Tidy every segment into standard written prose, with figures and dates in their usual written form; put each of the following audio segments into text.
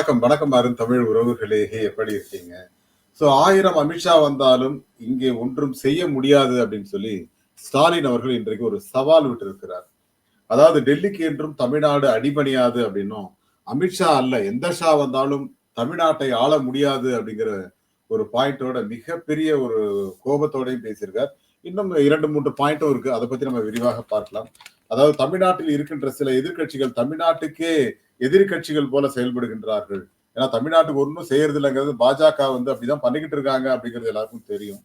வணக்கம், வணக்கம் தமிழ் உறவுகளே. எப்படி இருக்கீங்க? ஸோ 1000 அமித்ஷா வந்தாலும் இங்கே ஒன்றும் செய்ய முடியாது அப்படின்னு சொல்லி ஸ்டாலின் அவர்கள் இன்றைக்கு ஒரு சவால் விட்டிருக்கிறார். அதாவது டெல்லிக்கு என்றும் தமிழ்நாடு அடிபணியாது அப்படின்னும், அமித்ஷா அல்ல எந்த ஷா வந்தாலும் தமிழ்நாட்டை ஆள முடியாது அப்படிங்கிற ஒரு பாயிண்டோட மிகப்பெரிய ஒரு கோபத்தோடையும் பேசியிருக்கார். இன்னும் 2, 3 பாயிண்ட்டும் இருக்கு. அதை பத்தி நம்ம விரிவாக பார்க்கலாம். அதாவது தமிழ்நாட்டில் இருக்கின்ற சில எதிர்க்கட்சிகள் தமிழ்நாட்டுக்கே எதிரி கட்சிகள் போல செயல்படுகின்றார்கள். ஏன்னா தமிழ்நாட்டுக்கு ஒன்றும் செய்யறது இல்லைங்கிறது பாஜக அப்படிதான் பண்ணிக்கிட்டு இருக்காங்க அப்படிங்கிறது எல்லாருக்கும் தெரியும்.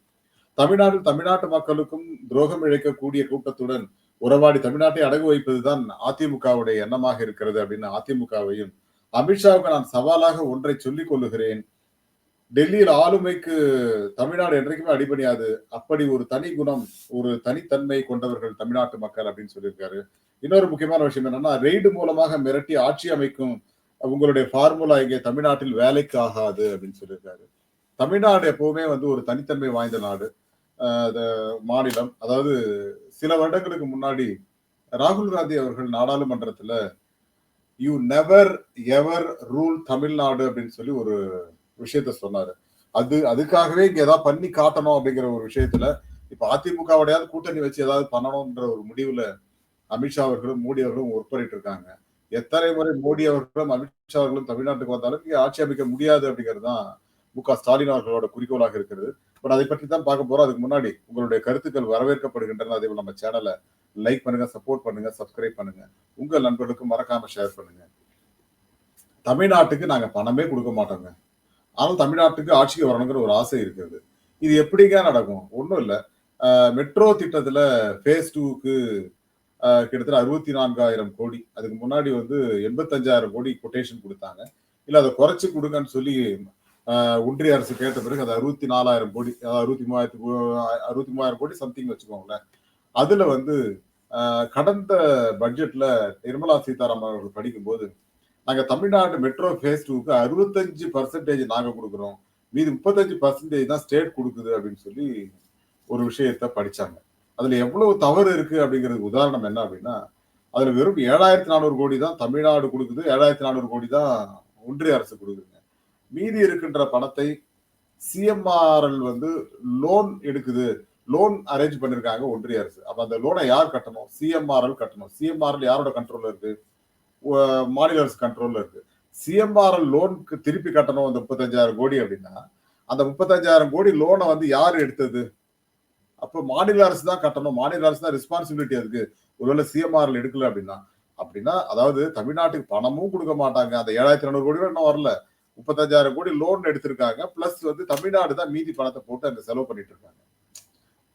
தமிழ்நாட்டில் தமிழ்நாட்டு மக்களுக்கும் துரோகம் இழைக்கக்கூடிய கூட்டத்துடன் உறவாடி தமிழ்நாட்டை அடகு வைப்பதுதான் அதிமுகவுடைய எண்ணமாக இருக்கிறது அப்படின்னு அதிமுகவையும், அமித்ஷாவுக்கு நான் சவாலாக ஒன்றை சொல்லிக் கொள்ளுகிறேன். டெல்லியில் ஆளுமைக்கு தமிழ்நாடு என்றைக்குமே அடிபணியாது. அப்படி ஒரு தனி குணம், ஒரு தனித்தன்மை கொண்டவர்கள் தமிழ்நாட்டு மக்கள் அப்படின்னு சொல்லியிருக்காரு. இன்னொரு முக்கியமான விஷயம் என்னன்னா, ரெய்டு மூலமாக மிரட்டி ஆட்சி அமைக்கும் உங்களுடைய ஃபார்முலா இங்கே தமிழ்நாட்டில் வேலைக்கு ஆகாது அப்படின்னு சொல்லியிருக்காரு. தமிழ்நாடு எப்பவுமே ஒரு தனித்தன்மை வாய்ந்த நாடு, மாநிலம். அதாவது சில வருடங்களுக்கு முன்னாடி ராகுல் காந்தி அவர்கள் நாடாளுமன்றத்துல you never ever rule Tamil Nadu அப்படின்னு சொல்லி ஒரு விஷயத்த சொன்னாரு. அதுக்காகவே இங்க ஏதாவது பண்ணி காட்டணும் அப்படிங்கிற ஒரு விஷயத்துல இப்ப அதிமுகவுடையாவது கூட்டணி வச்சு ஏதாவது பண்ணணும்ன்ற ஒரு முடிவுல அமித்ஷா அவர்களும் மோடி அவர்களும் ஒர்க் பண்ணிட்டு இருக்காங்க. எத்தனை முறை மோடி அவர்களும் அமித்ஷா அவர்களும் தமிழ்நாட்டுக்கு வந்தாலும் இங்க ஆட்சி அமைக்க முடியாது அப்படிங்கிறது தான் மு.க. ஸ்டாலின் அவர்களோட குறிக்கோளாக இருக்கிறது. பட் அதை பற்றி தான் பார்க்க போறோம். அதுக்கு முன்னாடி உங்களுடைய கருத்துக்கள் வரவேற்கப்படுகின்றன. அதே போல நம்ம சேனலை லைக் பண்ணுங்க, சப்போர்ட் பண்ணுங்க, சப்ஸ்கிரைப் பண்ணுங்க, உங்கள் நண்பர்களுக்கு மறக்காம ஷேர் பண்ணுங்க. தமிழ்நாட்டுக்கு நாங்க பணமே கொடுக்க மாட்டோங்க. ஆனால் தமிழ்நாட்டுக்கு ஆட்சிக்கு வரணுங்கிற ஒரு ஆசை இருக்கிறது. இது எப்படிங்க நடக்கும்? ஒன்றும் இல்லை. மெட்ரோ திட்டத்துல ஃபேஸ் 2க்கு கிட்டத்தட்ட 64,000 கோடி, அதுக்கு முன்னாடி 85,000 கோடி கொட்டேஷன் கொடுத்தாங்க. இல்ல அதை குறைச்சு கொடுங்கன்னு சொல்லி ஒன்றிய அரசு கேட்ட பிறகு அது 64,000 கோடி, 63,000 கோடி சம்திங் வச்சுக்கோங்களேன். அதுல கடந்த பட்ஜெட்ல நிர்மலா சீதாராமன் அவர்கள் படிக்கும் போது, நாங்க தமிழ்நாடு மெட்ரோ ஃபேஸ் 2க்கு 65% நாங்க கொடுக்குறோம், மீது 35% தான் ஸ்டேட் கொடுக்குது அப்படின்னு சொல்லி ஒரு விஷயத்த படிச்சாங்க. அதுல எவ்வளவு தவறு இருக்கு அப்படிங்கிறதுக்கு உதாரணம் என்ன அப்படின்னா, அதுல வெறும் 7,400 கோடி தான் தமிழ்நாடு கொடுக்குது, 7,400 கோடி தான் ஒன்றிய அரசு கொடுக்குதுங்க. மீதி இருக்கின்ற பணத்தை சிஎம்ஆர்எல் லோன் எடுக்குது, லோன் அரேஞ்ச் பண்ணிருக்காங்க ஒன்றிய அரசு. அப்ப அந்த லோனை யார் கட்டணும்? சிஎம்ஆர்எல் கட்டணும். சிஎம்ஆர்எல் யாரோட கண்ட்ரோல்ல இருக்கு? மாநில அரசு கண்ட்ரோல்ல இருக்கு. சிஎம்ஆர்எல் லோனுக்கு திருப்பி கட்டணும் அந்த 35,000 கோடி அப்படின்னா, அந்த 35,000 கோடி லோனை யார் எடுத்தது? அப்ப மாநில அரசு தான் கட்டணும். மாநில அரசு தான் ரெஸ்பான்சிபிலிட்டி அதுக்கு. ஒருவேளை சிஎம்ஆர்எல் எடுக்கல அப்படின்னா அதாவது தமிழ்நாட்டுக்கு பணமும் கொடுக்க மாட்டாங்க. அந்த 7,400 கோடி இன்னும் வரல. 35,000 கோடி லோன் எடுத்திருக்காங்க. பிளஸ் தமிழ்நாடு தான் மீதி பணத்தை போட்டு அங்க செலவு பண்ணிட்டு இருக்காங்க.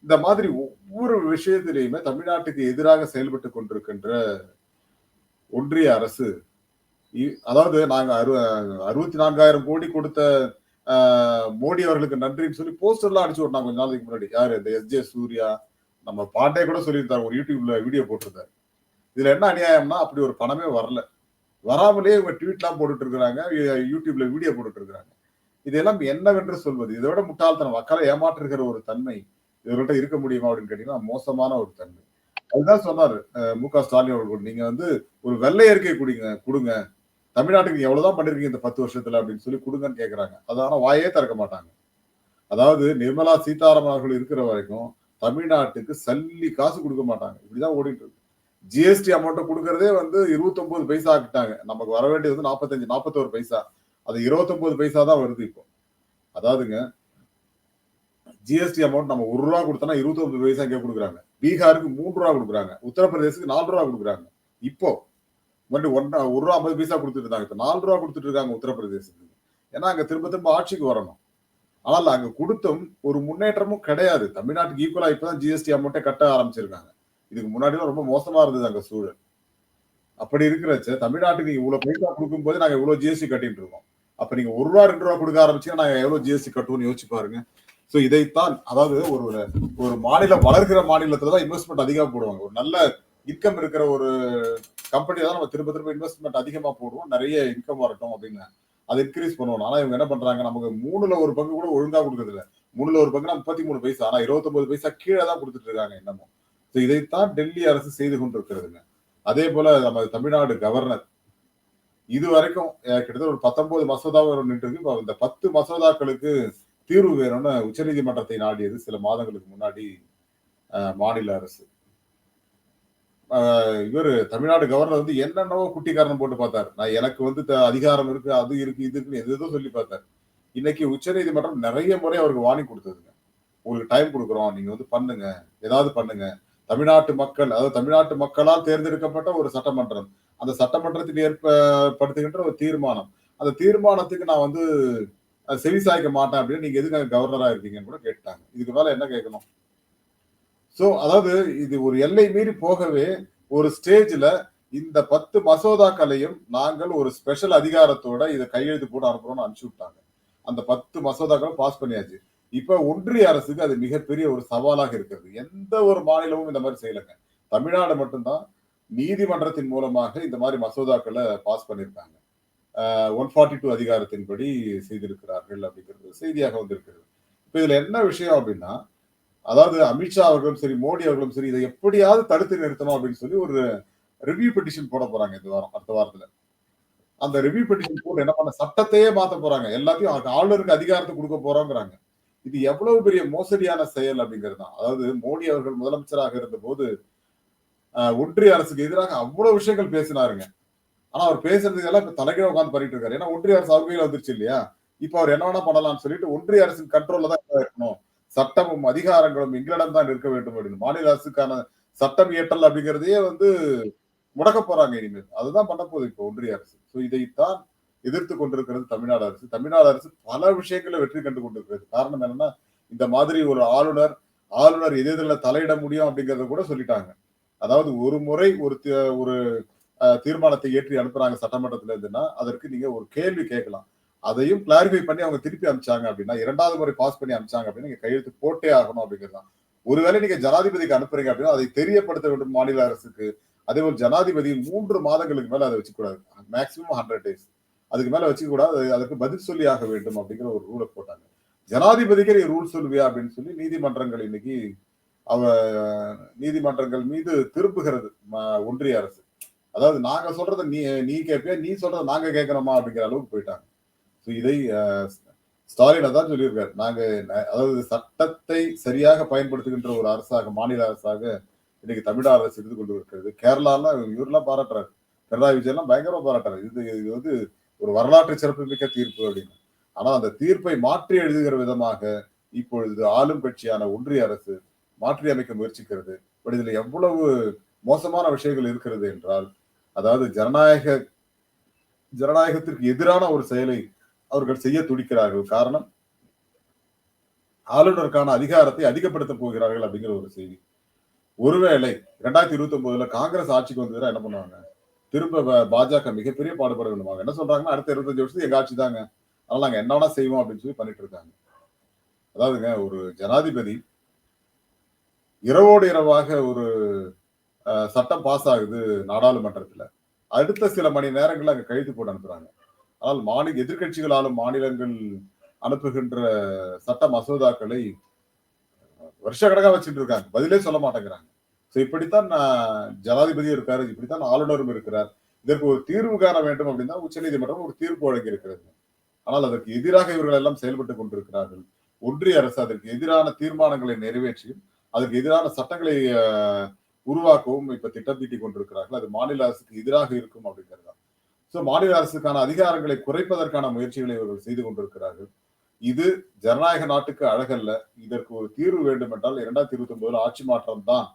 இந்த மாதிரி ஒவ்வொரு விஷயத்திலையுமே தமிழ்நாட்டுக்கு எதிராக செயல்பட்டு கொண்டிருக்கின்ற ஒன்றிய அரசு, அதாவது நாங்க 64,000 கோடி கொடுத்த மோடி அவர்களுக்கு நன்றின்னு சொல்லி போஸ்டர்லாம் அடிச்சு விட்டாங்க கொஞ்ச நாளைக்கு முன்னாடி. யாரு? இந்த எஸ்.ஜே. சூர்யா, நம்ம பாட்டே கூட சொல்லியிருந்தாரு, ஒரு யூடியூப்ல வீடியோ போட்டிருந்தாரு. இதுல என்ன அநியாயம்னா, அப்படி ஒரு பணமே வரல. வராமலே இவங்க ட்வீட்லாம் போட்டுட்டு இருக்கிறாங்க, யூடியூப்ல வீடியோ போட்டுட்டு இருக்கிறாங்க. இதெல்லாம் என்னவென்று சொல்வது? இதை விட முட்டாள்தனம், மக்களை ஏமாற்றுகிற ஒரு தன்மை இவர்கிட்ட இருக்க முடியுமா அப்படின்னு கேட்டீங்கன்னா மோசமான ஒரு தன்மை. அதுதான் சொன்னாரு மு.க. ஸ்டாலின் அவர்கள், நீங்க ஒரு வெள்ளை அறிக்கை கொடுங்க, தமிழ்நாட்டுக்கு எவ்வளவுதான் பண்ணிருக்கீங்க இந்த 10 வருஷத்துல அப்படின்னு சொல்லி கொடுங்கன்னு கேட்கறாங்க. அதான வாயே திறக்க மாட்டாங்க. அதாவது நிர்மலா சீதாராமன் அவர்கள் இருக்கிற வரைக்கும் தமிழ்நாட்டுக்கு சல்லி காசு கொடுக்க மாட்டாங்க. இப்படிதான் ஓடிட்டு இருக்கு. ஜிஎஸ்டி அமௌண்ட் கொடுக்கறதே 29 பைசா ஆக்கிட்டாங்க. நமக்கு வர வேண்டியது 41 பைசா. அது 29 பைசா தான் வருது இப்போ. அதாவதுங்க, ஜிஎஸ்டி அமௌண்ட் நம்ம 1 ரூபா கொடுத்தோம்னா 29 பைசா இங்கே கொடுக்குறாங்க. பீகாருக்கு 3 ரூபா கொடுக்குறாங்க, உத்தரப்பிரதேசத்துக்கு 4 ரூபா கொடுக்குறாங்க. இப்போ ₹1 ரூபா 50 பைசா கொடுத்துட்டு இருந்தாங்க, இப்ப 4 ரூபா கொடுத்துட்டு இருக்காங்க உத்தரப்பிரதேசத்துக்கு. ஏன்னா அங்க திரும்ப ஆட்சிக்கு வரணும். ஆனால் அங்க கொடுத்தும் ஒரு முன்னேற்றமும் கிடையாது. தமிழ்நாட்டுக்கு ஈக்குவலா இப்பதான் ஜிஎஸ்டி அமௌண்ட்டே கட்ட ஆரம்பிச்சிருக்காங்க. இதுக்கு முன்னாடி ரொம்ப மோசமா இருந்தது அங்க சூழல். அப்படி இருக்கிறச்ச தமிழ்நாட்டுக்கு இவ்வளவு பைசா கொடுக்கும் போது நாங்க இவ்வளவு ஜிஎஸ்டி கட்டிட்டு இருக்கோம். அப்ப நீங்க 1 ரூபா 2 ரூபா கொடுக்க ஆரம்பிச்சீங்கன்னா நாங்க எவ்வளவு ஜிஎஸ்டி கட்டுவோம்னு யோசிச்சு பாருங்க. சோ இதைத்தான், அதாவது ஒரு மாநிலம் வளர்கிற மாநிலத்துலதான் இன்வெஸ்ட்மெண்ட் அதிகமா போடுவாங்க. ஒரு நல்ல இன்கம் இருக்கிற ஒரு கம்பெனி தான் நம்ம திரும்ப இன்வெஸ்ட்மெண்ட் அதிகமா போடுவோம், நிறைய இன்கம் வரட்டும் அப்படின்னு அதை இன்க்ரீஸ் பண்ணுவோம். ஆனா இவங்க என்ன பண்றாங்க, நமக்கு 3ல 1 பங்கு கூட ஒழுங்கா கொடுக்கறது இல்ல. 3ல 1 பங்குனா 33 பைசா, ஆனா 29 பைசா கீழே தான் கொடுத்துட்டு இருக்காங்க இன்னமும். இதைத்தான் டெல்லி அரசு செய்து கொண்டிருக்கிறதுங்க. அதே போல நம்ம தமிழ்நாடு கவர்னர் இது வரைக்கும் கிட்டத்தட்ட ஒரு 19 மசோதா நின்று இருக்கு. இப்ப இந்த 10 மசோதாக்களுக்கு தீர்வு வேணும்னு உச்சநீதிமன்றத்தை நாடியது சில மாதங்களுக்கு முன்னாடி மாநில அரசு. இவரு தமிழ்நாடு கவர்னர் வந்து என்னென்னவோ குட்டி காரணம் போட்டு பார்த்தாரு. நான் எனக்கு வந்து அதிகாரம் இருக்கு, அது இருக்கு, இது இருக்குன்னு எதேதோ சொல்லி பார்த்தாரு. இன்னைக்கு உச்சநீதிமன்றம் நிறைய முறை அவருக்கு வார்னிங் கொடுத்ததுங்க. உங்களுக்கு டைம் குடுக்குறோம். நீங்க வந்து பண்ணுங்க. ஏதாவது பண்ணுங்க. தமிழ்நாட்டு மக்கள், அதாவது தமிழ்நாட்டு மக்களால் தேர்ந்தெடுக்கப்பட்ட ஒரு சட்டமன்றம். அந்த சட்டமன்றத்தில் ஏற்படுத்துகின்ற ஒரு தீர்மானம். அந்த தீர்மானத்துக்கு நான் வந்து செவிசாய்க்க மாட்டேன் அப்படின்னு நீங்க எதுக்கு அங்க கவர்னரா இருக்கீங்கன்னு கூட கேட்டாங்க. இதுக்கு மேல என்ன கேட்கணும்? சோ, அதாவது இது ஒரு எல்லை மீறி போகவே ஒரு ஸ்டேஜ்ல இந்த 10 மசோதாக்களையும் நாங்கள் ஒரு ஸ்பெஷல் அதிகாரத்தோட இத கையெழுத்து போட்டு அனுப்புறோம்னு அனுப்பிச்சு விட்டாங்க. அந்த 10 மசோதாக்களும் பாஸ் பண்ணியாச்சு. இப்ப ஒன்றிய அரசுக்கு அது மிகப்பெரிய ஒரு சவாலாக இருக்கிறது. எந்த ஒரு மாநிலமும் இந்த மாதிரி செய்யலங்க. தமிழ்நாடு மட்டும் தான் நீதிமன்றத்தின் மூலமாக இந்த மாதிரி மசோதாக்கள பாஸ் பண்ணியிருக்காங்க. 142 அதிகாரத்தின்படி செய்திருக்கிறார்கள் அப்படிங்கிறது செய்தியாக வந்திருக்கிறது. இப்ப இதுல என்ன விஷயம் அப்படின்னா, அதாவது அமித்ஷா அவர்களும் சரி, மோடி அவர்களும் சரி, இதை எப்படியாவது தடுத்து நிறுத்தணும் அப்படின்னு சொல்லி ஒரு ரிவ்யூ பெட்டிஷன் போட போறாங்க இந்த வாரம், அடுத்த வாரத்துல. அந்த ரிவ்யூ பெட்டிஷன் போட்டு என்ன பண்ண சட்டத்தையே மாத்த போறாங்க. எல்லாத்தையும் ஆளுநருக்கு அதிகாரத்தை கொடுக்க போறோங்கிறாங்க. இது எவ்வளவு பெரிய மோசடியான செயல் அப்படிங்கிறது தான். அதாவது மோடி அவர்கள் முதலமைச்சராக இருந்தபோது ஒன்றிய அரசுக்கு எதிராக அவ்வளவு விஷயங்கள் பேசினாருங்க. ஆனா அவர் பேசுறதுக்கு எல்லாம் இப்ப தலைகீழ உட்கார்ந்து பண்ணிட்டு இருக்காரு. ஏன்னா ஒன்றிய அரசு அவர் கையில வந்துருச்சு இல்லையா? இப்ப அவர் என்ன வேணா பண்ணலாம்னு சொல்லிட்டு ஒன்றிய அரசின் கண்ட்ரோல்ல தான் இருக்கணும். சட்டமும் அதிகாரங்களும் எங்களிடம் தான் இருக்க வேண்டும் அப்படின்னு. மாநில அரசுக்கான சட்டம் இயற்றல் அப்படிங்கிறதையே வந்து முடக்க போறாங்க இனிமேல். அதுதான் பண்ண போகுது இப்போ ஒன்றிய அரசு. சோ இதைத்தான் எதிர்த்து கொண்டிருக்கிறது தமிழ்நாடு அரசு. தமிழ்நாடு அரசு பல விஷயங்கள்ல வெற்றி கண்டு கொண்டிருக்கிறது. காரணம் என்னன்னா, இந்த மாதிரி ஒரு ஆளுநர் எது எதுல தலையிட முடியும் அப்படிங்கறத கூட சொல்லிட்டாங்க. அதாவது ஒரு முறை ஒரு தீர்மானத்தை ஏற்றி அனுப்புறாங்க சட்டமன்றத்துல இருந்துன்னா, அதற்கு நீங்க ஒரு கேள்வி கேட்கலாம். அதையும் கிளாரிஃபை பண்ணி அவங்க திருப்பி அனுப்பிச்சாங்க அப்படின்னா, 2வது முறை பாஸ் பண்ணி அனுப்பிச்சாங்க அப்படின்னா, நீங்க கையெழுத்து போட்டே ஆகணும் அப்படிங்கிறது தான். ஒருவேளை நீங்க ஜனாதிபதிக்கு அனுப்புறீங்க அப்படின்னா, அதை தெரியப்படுத்த வேண்டும் மாநில அரசுக்கு. அதேபோல் ஜனாதிபதி 3 மாதங்களுக்கு மேல அதை வச்சுக்கூடாது. Maximum 100 days. அதுக்கு மேல வச்சுக்க கூடாது. அதற்கு பதில் சொல்லி ஆக வேண்டும் அப்படிங்கிற ஒரு ரூல போட்டாங்க. ஜனாதிபதிக்கே நீ ரூல் சொல்லுவியா அப்படின்னு சொல்லி நீதிமன்றங்கள் இன்னைக்கு அவ நீதிமன்றங்கள் மீது திரும்புகிறது ஒன்றிய அரசு. அதாவது நாங்க சொல்றத நீ கேட்பியா, நீ சொல்றத நாங்க கேட்கணுமா அப்படிங்கிற அளவுக்கு போயிட்டாங்க. இதை ஸ்டாலின் அதான் சொல்லியிருக்காரு. நாங்க அதாவது சட்டத்தை சரியாக பயன்படுத்துகின்ற ஒரு அரசாக, மாநில அரசாக இன்னைக்கு தமிழ்நாடு அரசு இருந்து கொண்டு இருக்கிறது. கேரளாலாம் இவரெல்லாம் பாராட்டுறாரு. பினராயி விஜயன்லாம் பயங்கரமா பாராட்டுறாரு. இது வந்து ஒரு வரலாற்று சிறப்புமிக்க தீர்ப்பு அப்படின்னு. ஆனா அந்த தீர்ப்பை மாற்றி எழுதுகிற விதமாக இப்பொழுது ஆளும் கட்சியான ஒன்றிய அரசு மாற்றி அமைக்க முயற்சிக்கிறது. பட் இதுல எவ்வளவு மோசமான விஷயங்கள் இருக்கிறது என்றால், அதாவது ஜனநாயகத்திற்கு எதிரான ஒரு செயலை அவர்கள் செய்ய துடிக்கிறார்கள். காரணம், ஆளுநருக்கான அதிகாரத்தை அதிகப்படுத்த போகிறார்கள் அப்படிங்கிற ஒரு செய்தி. ஒருவேளை 2029ல காங்கிரஸ் ஆட்சிக்கு வந்ததுன்னா என்ன பண்ணுவாங்க? திரும்ப பாஜக மிகப்பெரிய பாடுபட வேண்டுமாங்க. என்ன சொல்றாங்கன்னா, அடுத்த 25 வருஷத்துக்கு எங்க ஆட்சி தாங்க. அதனால நாங்க என்ன வேணா செய்வோம் அப்படின்னு சொல்லி பண்ணிட்டு இருக்காங்க. அதாவதுங்க ஒரு ஜனாதிபதி இரவோடு இரவாக ஒரு சட்டம் பாஸ் ஆகுது நாடாளுமன்றத்துல. அடுத்த சில மணி நேரங்கள்ல அங்க கையெழுத்து போட்டு அனுப்புறாங்க. ஆனால் எதிர்க்கட்சிகள் ஆளும் மாநிலங்கள் அனுப்புகின்ற சட்ட மசோதாக்களை வருஷ கணக்கா வச்சுட்டு இருக்காங்க. பதிலே சொல்ல மாட்டேங்கிறாங்க. இப்படித்தான் ஜனாதிபதியும் இருக்காரு, இப்படித்தான் ஆளுநரும் இருக்கிறார். இதற்கு ஒரு தீர்வு காண வேண்டும் அப்படின்னா உச்சநீதிமன்றம் ஒரு தீர்ப்பு வழங்கி இருக்கிறது. ஆனால் அதற்கு எதிராக இவர்கள் எல்லாம் செயல்பட்டுக் கொண்டிருக்கிறார்கள். ஒன்றிய அரசு அதற்கு எதிரான தீர்மானங்களை நிறைவேற்றியும் அதற்கு எதிரான சட்டங்களை உருவாக்கவும் இப்ப திட்டம் தீட்டிக் கொண்டிருக்கிறார்கள். அது மாநில அரசுக்கு எதிராக இருக்கும் அப்படிங்கிறது தான். மாநில அரசுக்கான அதிகாரங்களை குறைப்பதற்கான முயற்சிகளை இவர்கள் செய்து கொண்டிருக்கிறார்கள். இது ஜனநாயக நாட்டுக்கு அழகல்ல. இதற்கு ஒரு தீர்வு வேண்டும் என்றால் 2029 ஆட்சி மாற்றம் தான்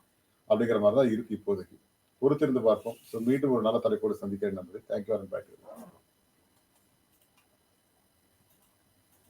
அப்படிங்கிற மாதிரி தான் இருக்கு இப்போதைக்கு. பொறுத்திருந்து பார்ப்போம். மீண்டும் ஒரு நல்ல தலைப்போடு சந்திக்கிறேன் நண்பர்களே. தேங்க்யூ.